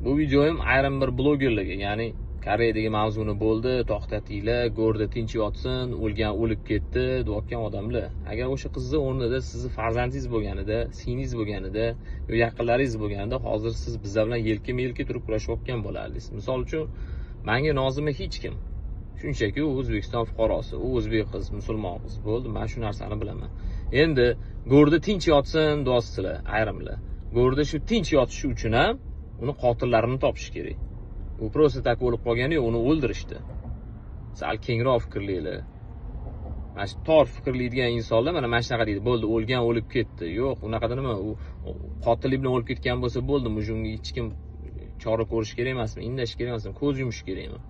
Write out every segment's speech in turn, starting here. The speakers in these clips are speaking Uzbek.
Bu videoyim ayrim bir blogerlarga, ya'ni Koreyadagi mavzuni bo'ldi, to'xtatinglar, go'rda tinch yotsin, o'lgan o'lib ketdi deyotgan odamlar. Agar o'sha qizni o'rnida sizni farzandingiz bo'lganida, singlingiz bo'lganida, yaqinlaringiz bo'lganida, hozir siz bizlar bilan yelkama-yelka turib kurashayotgan bo'lardingiz. Misol uchun, menga nozima hech kim. Shunchaki u O'zbekiston fuqarosi, u o'zbek qiz, musulmon qiz. Bo'ldi, men shu narsani bilaman. Endi go'rda tinch yotsin deyapsizlar, ayrimlar. Go'rda shu tinch yotishi uchun ham uni qotillarini topish kerak. U просто tak o'lib qolgani yo'q, uni o'ldirishdi. Sal kengroq fikrlaylar. Mana shu tor fikrlaydigan insonlar mana shunaqa deydi. Bo'ldi, o'lgan o'lib ketdi. Yo'q, unaqada nima? U qotillik bilan o'lib ketgan bo'lsa bo'ldi, unga hech kim chora ko'rish kerak emasmi? Indash kerak emasmi? Ko'z yumish kerakmi?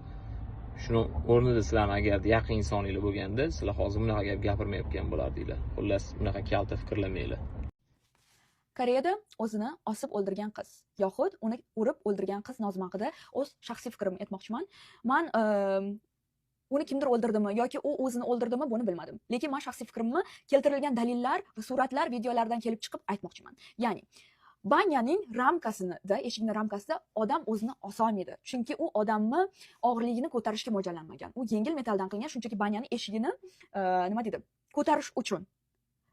Shuni o'rnida sizlarning agar yaqin insoninglar bo'lganda, sizlar hozir bunaqa gap gapirmayotgan bo'lardinglar. Xullas, bunaqa kalta fikrlamanglar. Koreyada o'zini osib o'ldirgan qiz yoxud uni urib o'ldirgan qiz Nozim haqida o'z shaxsiy fikrimni aytmoqchiman. Men uni kimdir o'ldirdimi yoki u o'zini o'ldirdimi buni bilmadim. Lekin men shaxsiy fikrimni keltirilgan dalillar, suratlar, videolardan kelib chiqib aytmoqchiman. Ya'ni banyaning ramkasida, eshikning ramkasida odam o'zini osolmaydi. Chunki u odamni og'irligini ko'tarishga mo'ljallanmagan. U yengil metalldan qilingan, shunchaki banyaning eshigini nima deydi, ko'tarish uchun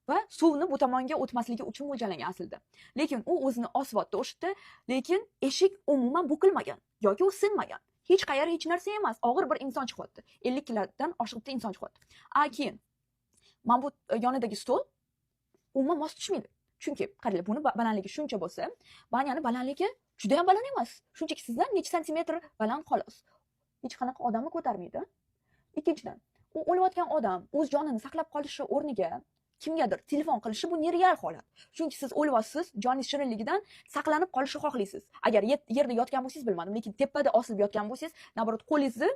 va suvni bu tomonga o'tmasligi uchun mo'ljallangan aslida. Lekin u o'zini osibdi o'shda, lekin eshik umuman bukilmagan yoki u sinmagan. Hech qayerga hech narsa emas, og'ir bir inson chiqyapti. 50 kilodan oshiq bitta inson chiqyapti. Keyin mana bu yonidagi stol umuman mos tushmaydi. Chunki qaranglar, buni balandligi shuncha bo'lsa, banyani balandligi juda ham baland emas. Shunchaki sizdan necha santimetr baland xolos. Hech qanaqa odamni ko'tarmaydi. Ikkinchidan, u o'layotgan odam o'z jonini saqlab qolishi o'rniga kimgadir telefon qilishi bu nereal holat. Chunki siz o'lyapsiz, joningiz shirinligidan saqlanib qolishni xohlaysiz. Agar yerda yotgan bo'lsangiz bilmadim, lekin tepada osilib yotgan bo'lsangiz, naborot qo'lingizni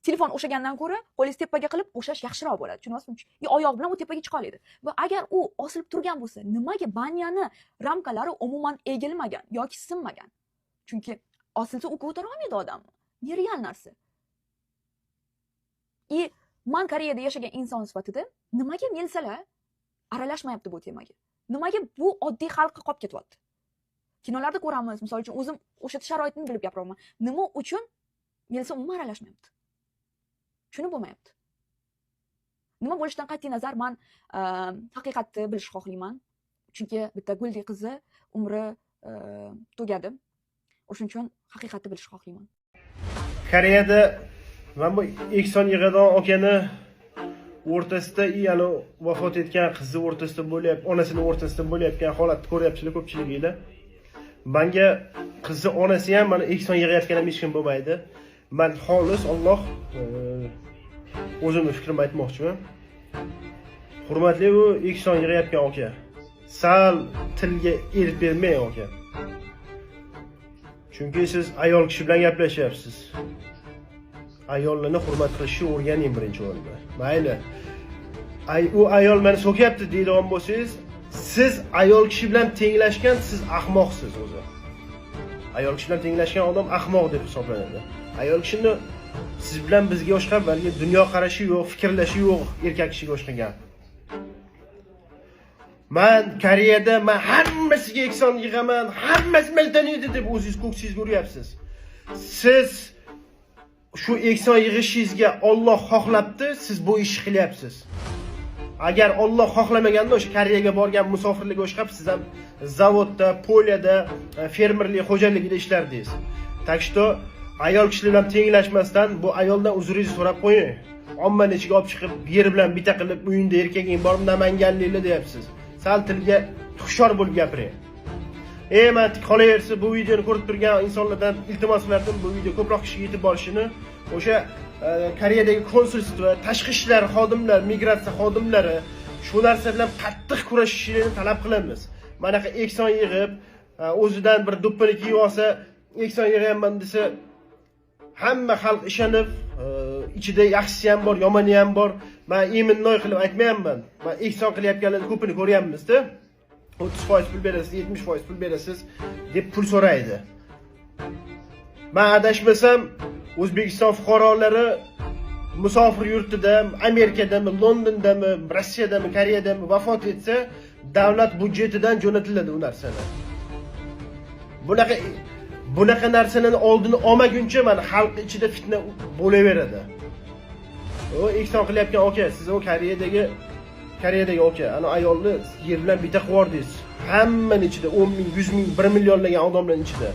telefon o'shagandan ko'ra qo'lingiz tepaga qilib o'shash yaxshiroq bo'ladi. Tushunyapsizmi? Oyoq bilan u tepaga chiqa oladi. Va agar u osilib turgan bo'lsa, nimaga banyani ramkalari umuman egilmagan yoki sinmagan? Chunki osilsa u ko'tara olmaydi odamni. Nereal narsa. Men Koreyada yashagan inson sifatida nimaga milsalar aralashmayapti bu temaga? Nimaga bu oddiy xalqqa qolib ketyapti? Kinolarda ko'ramiz, misol uchun o'zim o'sha sharoitni bilib gapiryapman. Nima uchun milsa umuman aralashmayapti? Shuni bo'lmayapti. Nima bo'lishidan qat'iy nazar men haqiqatni bilishni xohlayman. Chunki bitta Guldek qizi umri tugadi. O'shuning uchun haqiqatni bilishni xohlayman. Koreyada mana bu Ekson Yig'adon akani o'rtasida, ya'ni vafot etgan qizi o'rtasida bo'lyapti, onasining o'rtasida bo'layotgan holatni ko'ryapsizlar ko'pchiliginglar. Menga qizi onasi ham mana Ekson yig'ayotgan ham hech kim bo'lmaydi. Men xolis Alloh o'zimning fikrimni aytmoqchiman. Hurmatli u Ekson yig'ayotgan aka. Sal tilga erib bermang aka. Chunki siz ayol kishi bilan gaplashyapsiz. Ayollarni hurmat qilishni o'rganing birinchi o'rinda. Mayli. U ayol meni so'kyapti deydigan bo'lsangiz, siz ayol kishi bilan tenglashgan, siz ahmoqsiz o'zi. Ayol kishi bilan tenglashgan odam ahmoq deb hisoblanadi. Ayol kishini siz bilan bizga boshqa balki dunyo qarashi yo'q, fikrlashi yo'q, erkak kishiga o'xshagan. Men Koreyada hammasiga Ekson yig'aman, hammasi meni taniydi deb o'zingiz ko'ksingizga uryapsiz. Siz shu Ekson yig'ishingizga Alloh xohlabdi, siz bu ishni qilyapsiz. Agar Alloh xohlamaganda o'sha Koreyaga borgan musofirlikka o'xshab siz ham zavodda, polyada, fermerlik xo'jaligida ishlardingiz. Так что ayol kishilar bilan tenglashmasdan bu ayoldan uzringizni so'rab qo'ying. Ommani ichiga olib chiqib, yer bilan bita qilib, uyingda erkaging bor, namanganliklar deyapsiz. Sal tilga hushyor bo'lib gapiring. Men qolaversa bu videoni ko'rib turgan insonlardan iltimos qilardim, bu video ko'proq kishiga yetib borishini, o'sha Koreyadagi konsulliklar, tashqi ishlar xodimlar, migratsiya xodimlari shu narsa bilan qattiq kurashishini talab qilamiz. Manaqa Ekson yig'ib, o'zidan bir do'ppini kiyib olsa, Ekson yig'ayapman desa, hamma xalq ishonib, ichida yaxshisi ham bor, yomoni ham bor. Men iminnoy qilib aytmayapman. Men Ekson qilayotganlarni ko'pini ko'ryapmiz-da. 30% pul berasiz, 70% pul berasiz deb pul so'raydi. Men adashmasam, O'zbekiston fuqarolari musofir yurtida, Amerikadami, Londondami, Rossiyadami, Koreyadami vafot etsa, davlat budjetidan jo'natiladi u narsalar. bunaqa narsalarni oldini olmaguncha mana xalq ichida fitna bo'laveradi. O ekson qilyapgan aka, siz o Koreyadagi aka, ana ayolni yer bilan bitta qivordingiz. Hammaning ichida 10 ming, 100 ming, 1 millionlagan odamlarning ichida.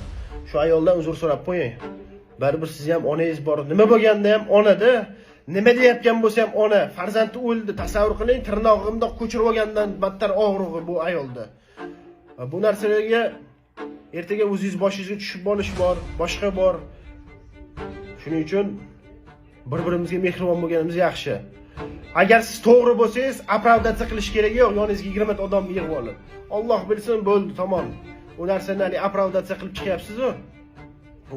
Shu ayoldan uzr so'rab qo'ying. Baribir siz ham onangiz bor. Nima bo'lganda ham onada, nima deyotgan bo'lsa ham ona, farzandi o'ldi. Tasavvur qiling, tirnog'imda ko'chirib olgandan battar og'rig'i bu ayolda. Bu narsalarga ertaga o'zingiz boshingizga tushib olish bor, boshqa bor. Shuning uchun bir-birimizga mehribon bo'lganimiz yaxshi. Agar siz to'g'ri bo'lsangiz, opravdatsiya qilish kerak yo'q, yoningizga 20 ta odam yig'ib olib. Alloh bilsin, bo'ldi, tamom. U narsani opravdatsiya qilib chiqyapsiz-ku.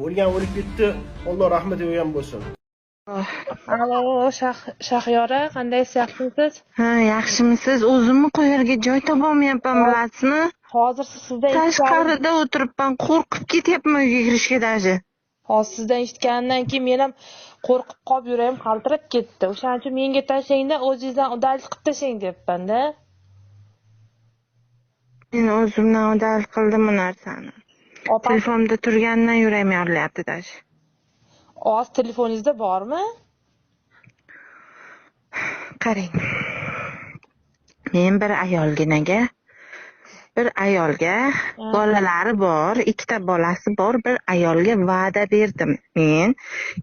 O'lgan o'lib ketdi, Alloh rahmat etgan bo'lsin. Alo, Shahyora, qandaysiz, yaxshimisiz? Ha, yaxshimisiz? O'zimni qo'yarga joy topolmayapman, bilasizmi? Hozir sizdan Tashqarida o'tiribman, qo'rqib ketyapman uyga kirishga daji. Hozir sizdan eshitganimdan keyin men ham qo'rqib qolib yuragim qaltirab ketdi. O'shaning uchun menga tashlayda, o'zingizdan udalik qilib tashlang debman-da. Men o'zimdan udalik qildim bu narsani. Telefonda turgandan yuragim yorilyapti daji. Oz telefoningizda bormi? Qarang. Men bir ayolga bolalari bor, ikkita bolasi bor, bir ayolga va'da berdim. Men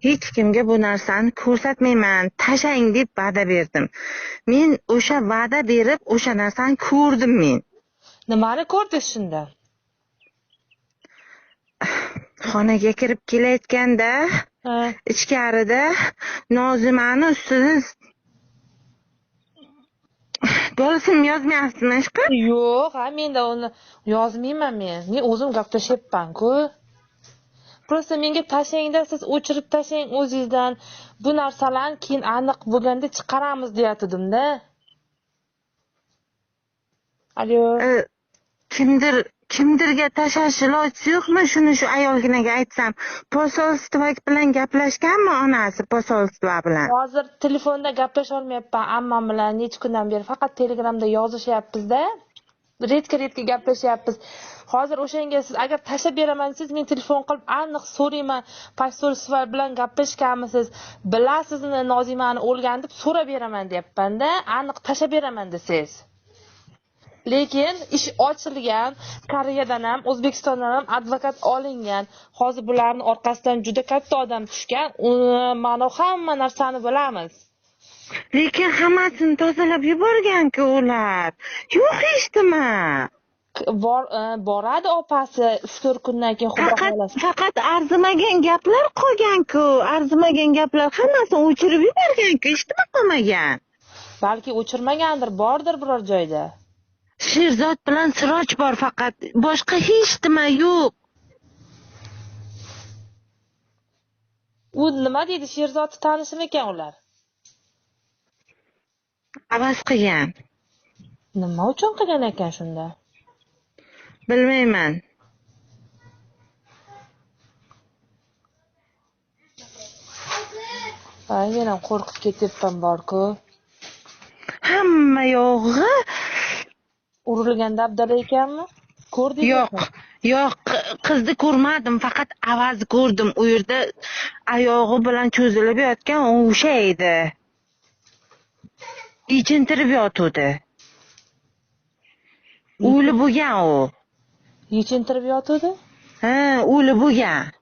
hech kimga bu narsani ko'rsatmayman, tashlang deb va'da berdim. Men o'sha va'da berib, o'sha narsani ko'rdim men. Nimani ko'rdingiz shunda? Xonaga kirib kelayotganda, ichkarida Nozimani ustida Bolasini yozmayapsizmi, ishqi? Yo'q, menda uni yozmayman men. Men o'zim gaplashyapman-ku. Prosta menga tashlayda, siz o'chirib tashlang o'zingizdan. Bu narsalarni keyin aniq bo'lganda chiqaramiz deyatdim-da. Alo. Kimdirga tashlash iloji yo'qmi? Shuni shu ayolginaga aytsam, posolstvo bilan gaplashganmi onasi posolstvo bilan? Hozir telefonda gaplasha olmayapman ammam bilan necha kundan beri faqat Telegramda yozishyapmiz-da. Redka gaplashyapmiz. Hozir o'shanga siz agar tashlab beraman siz men telefon qilib aniq so'rayman, posolstvo bilan gaplashganmisiz? Bilasizmi Nozimani o'lgan deb so'rab beraman deyapman-da, aniq tashlab beraman desangiz. Lekin ish ochilgan, Koreyadan ham, O'zbekistondan ham advokat olingan. Hozir bularning orqasidan juda katta odam tushgan. Mana hamma narsani bilamiz. Lekin hammasini tozalab yuborgan-ku ular. Yo'q hechdimi? Boradi opasi 3-4 kundan keyin xudo xolasa. Faqat arzimagan gaplar qolgan-ku. Arzimagan gaplar hammasini o'chirib yuborgan-ku, eshitma qolmagan. Balki o'chirmagandir, bordir biror joyda. Sherzod bilan Siroj bor faqat. Boshqa hech nima yo'q. U nima deydi? Sherzodni tanishmi ekan ular? Avaz qilgan. Nima uchun qilgan ekan shunda? Bilmayman. Men ham qo'rqib ketyapman bor-ku. Hamma yog'i urilgan dabdala ekanmi? Ko'rdingizmi? Yo'q, qizni ko'rmadim, faqat avaz ko'rdim. U yerda oyog'i bilan cho'zilib yotgan o'sha edi. Yechintirib yotuvdi. O'li bo'lgan u. Yechintirib yotuvdi? Ha, o'li bo'lgan.